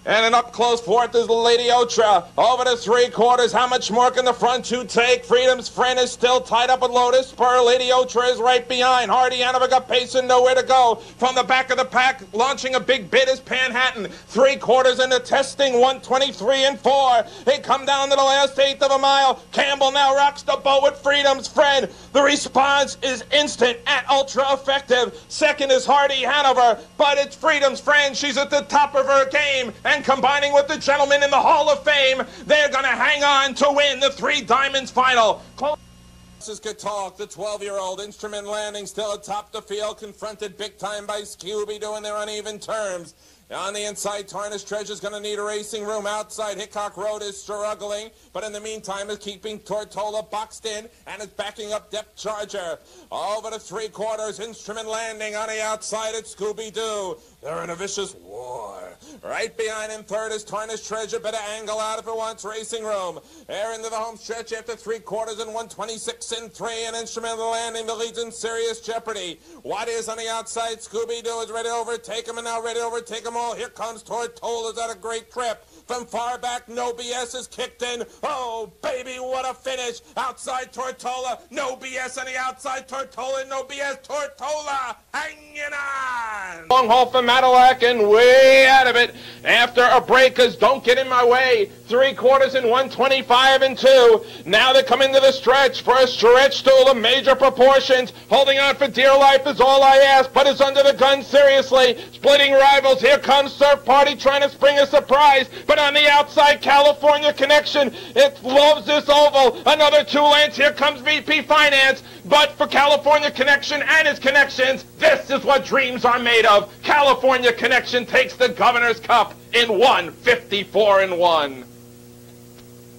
And an up-close fourth is Lady Otra. Over to three-quarters. How much more can the front two take? Freedom's Friend is still tied up with Lotus Spur. Lady Otra is right behind. Hardy Hanover got pace and nowhere to go. From the back of the pack, launching a big bid is Panhattan. Three-quarters into testing, 123 and 4. They come down to the last eighth of a mile. Campbell now rocks the boat with Freedom's Friend. The response is instant and ultra-effective. Second is Hardy Hanover, but it's Freedom's Friend. She's at the top of her game. And combining with the gentlemen in the Hall of Fame, they're going to hang on to win the Three Diamonds final. Could talk. The 12-year-old Instrument Landing still atop the field, confronted big time by Scooby-Doo in their uneven terms. On the inside, Tarnished Treasure's going to need a racing room. Outside, Hickok Road is struggling, but in the meantime is keeping Tortola boxed in and is backing up Depth Charger. Over to three-quarters, Instrument Landing on the outside at Scooby-Doo. They're in a vicious war. Right behind in third is Tarnished Treasure. Better angle out if it wants racing room. Air into the home stretch after three-quarters and 126 and 3. And Instrument Landing, the lead's in serious jeopardy. What is on the outside? Scooby-Doo is ready to overtake him and now ready to overtake them all. Here comes Tortola's at a great trip. From far back, No BS is kicked in. Oh, baby, what a finish. Outside Tortola, No BS on the outside. Tortola, No BS. Tortola hanging on. Long haul for Madillac and way out of it. After a break, because don't get in my way. Three-quarters and 125 and 2. Now they come into the stretch for a stretch stool of major proportions. Holding on for dear life is all I ask, but is under the gun seriously. Splitting rivals. Here comes Surf Party trying to spring a surprise. But on the outside, California Connection. It loves this oval. Another 2 lengths. Here comes VP Finance. But for California Connection and his connections, this is what dreams are made of. California Connection takes the Governor's Cup in 154 and 1.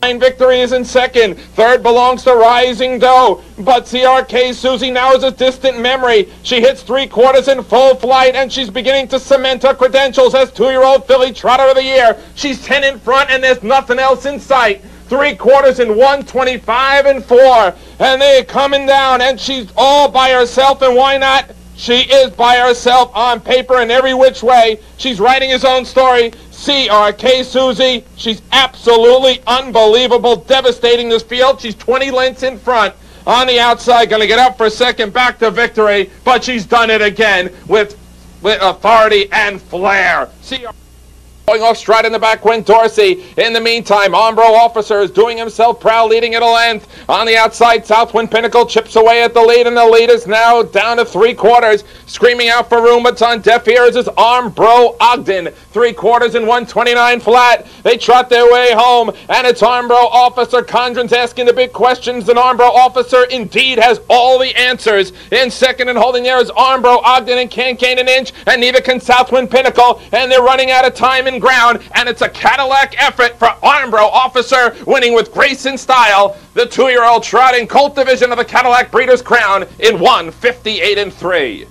Victory is in second. Third belongs to Rising Doe. But CRK Susie now is a distant memory. She hits three-quarters in full flight, and she's beginning to cement her credentials as 2-year-old Philly Trotter of the Year. She's 10 in front, and there's nothing else in sight. Three-quarters in 125 and 4. And they're coming down, and she's all by herself, and why not? She is by herself on paper in every which way. She's writing his own story. CRK Susie, she's absolutely unbelievable, devastating this field. She's 20 lengths in front. On the outside, going to get up for a second, back to victory, but she's done it again with authority and flair. Going off stride in the back went Dorsey. In the meantime, Armbro Officer is doing himself proud, leading at a length. On the outside, Southwind Pinnacle chips away at the lead, and the lead is now down to three-quarters. Screaming out for room, but on deaf ears is Armbro Ogden. Three-quarters and 129 flat. They trot their way home, and it's Armbro Officer Condren's asking the big questions, and Armbro Officer indeed has all the answers. In second and holding there is Armbro Ogden, and can't gain an inch, and neither can Southwind Pinnacle, and they're running out of time in ground, and it's a Cadillac effort for Armbro Officer, winning with grace and style the 2-year-old trotting Colt division of the Cadillac Breeders' Crown in 158 and 3.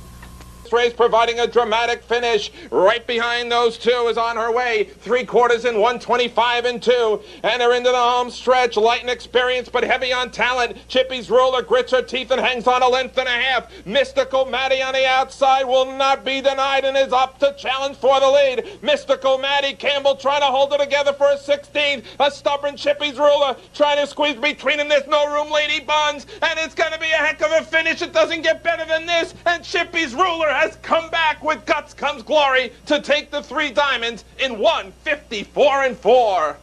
Race providing a dramatic finish. Right behind those two is on her way. Three-quarters in 125 and 2. And they're into the home stretch. Light and experience, but heavy on talent. Chippy's Ruler grits her teeth and hangs on a length and a half. Mystical Maddie on the outside will not be denied and is up to challenge for the lead. Mystical Maddie Campbell trying to hold it together for a 16th. A stubborn Chippy's Ruler trying to squeeze between them. There's no room, Lady Buns. And it's going to be a heck of a finish. It doesn't get better than this. And Chippy's Ruler has come back with guts comes glory to take the 3 diamonds in 154 and 4.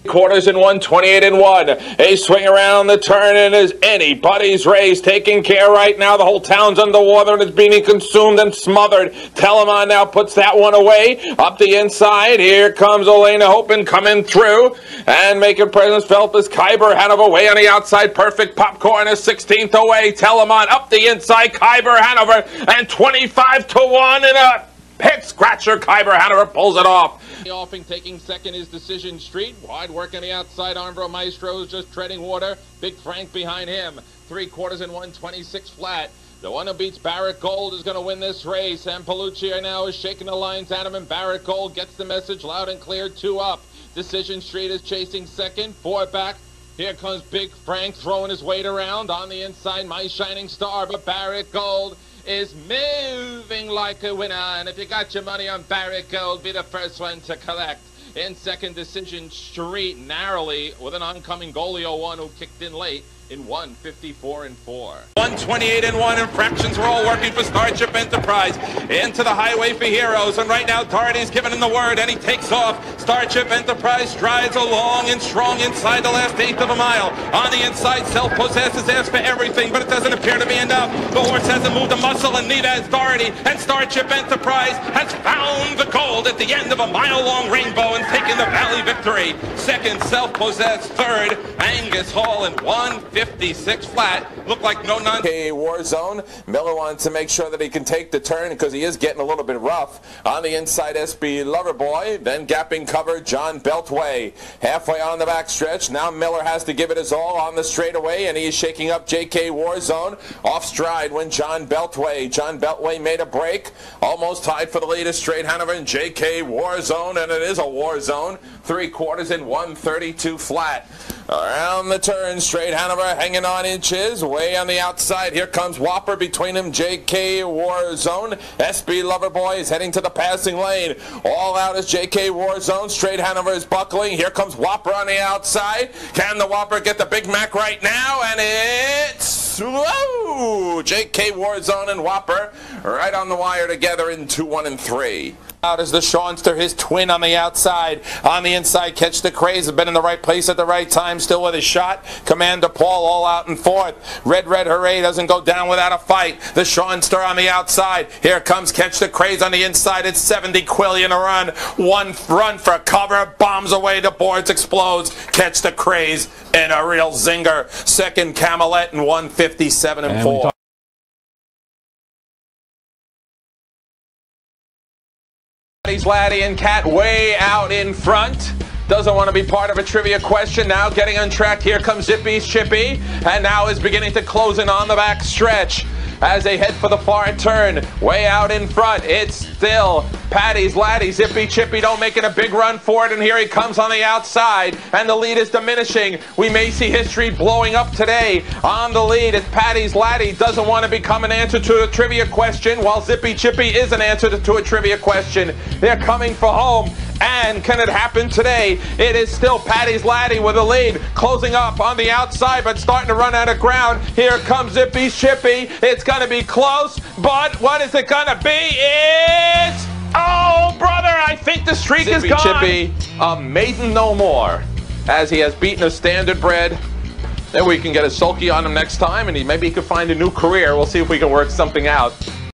Quarters in 128 and 1. A swing around the turn and is anybody's race. Taking care right now. The whole town's underwater and is being consumed and smothered. Telemon now puts that one away. Up the inside. Here comes Elena Hopin coming through. And making presence felt as Kyber Hanover way on the outside. Perfect Popcorn is 16th away. Telemon up the inside. Kyber Hanover and 25 to 1 and a head scratcher. Kyber Hanover pulls it off. Offing taking second is Decision Street. Wide work on the outside. Armbro Maestro is just treading water. Big Frank behind him. Three-quarters in 126 flat. The one who beats Barrett Gold is going to win this race. And Palucci now is shaking the lines at him. And Barrett Gold gets the message loud and clear. 2 up. Decision Street is chasing second. 4 back. Here comes Big Frank throwing his weight around. On the inside, My Shining Star. But Barrett Gold is moving like a winner, and if you got your money on Barrett Gold, be the first one to collect. In second, Decision Street narrowly with an oncoming goalie 0-1 who kicked in late in 1:54 and 4. 1:28 and 1, and fractions are all working for Starship Enterprise. Into the highway for Heroes, and right now Doherty's giving him the word, and he takes off. Starship Enterprise strides along and strong inside the last eighth of a mile. On the inside, Self-Possessed has asked for everything, but it doesn't appear to be enough. The horse hasn't moved a muscle, and neither has Doherty, and Starship Enterprise has found the gold at the end of a mile-long rainbow and taken the Valley victory. Second, Self-Possessed. Third, Angus Hall in 1:56 flat. Looked like no none. Okay, Warzone. Miller wants to make sure that he can take the turn because he is getting a little bit rough. On the inside, SB Loverboy. Then gapping cover, John Beltway. Halfway on the backstretch. Now Miller has to give it his all on the straightaway, and he is shaking up JK Warzone. Off stride when John Beltway. John Beltway made a break. Almost tied for the lead is Straight Hanover and JK Warzone, and it is a Warzone. 3/4 in 1:32 flat. Around the turn, Straight Hanover hanging on inches. Way on the outside, here comes Whopper between him, JK Warzone. SB Loverboy is heading to the passing lane. All out is JK Warzone. Straight Hanover is buckling. Here comes Whopper on the outside. Can the Whopper get the Big Mac right now? And it's... whoa! JK Warzone and Whopper right on the wire together in 2-1 and 3. Out is the Shawnster, his twin on the outside. On the inside, Catch the Craze has been in the right place at the right time, still with his shot. Commander Paul all out in fourth. Red Hooray doesn't go down without a fight. The Shawnster on the outside. Here comes Catch the Craze on the inside. It's 70 Quillian a run. One run for cover. Bombs away. The boards explodes. Catch the Craze and a real zinger. Second, Camelot in 1:57 and 4. Laddie and Cat way out in front. Doesn't want to be part of a trivia question. Now getting on track. Here comes Zippy's Chippy, and now is beginning to close in on the back stretch as they head for the far turn. Way out in front, it's still Patty's Laddie. Zippy Chippy don't making a big run for it, and here he comes on the outside, and the lead is diminishing. We may see history blowing up today. On the lead is Patty's Laddie. Doesn't want to become an answer to a trivia question, while Zippy Chippy is an answer to a trivia question. They're coming for home. And can it happen today? It is still Patty's Laddie with the lead, closing up on the outside, but starting to run out of ground. Here comes Zippy's Chippy. It's going to be close, but what is it going to be? It's... oh, brother, I think the streak is gone. Zippy Chippy, a maiden no more, as he has beaten a standard bred. Then we can get a sulky on him next time, and maybe he could find a new career. We'll see if we can work something out.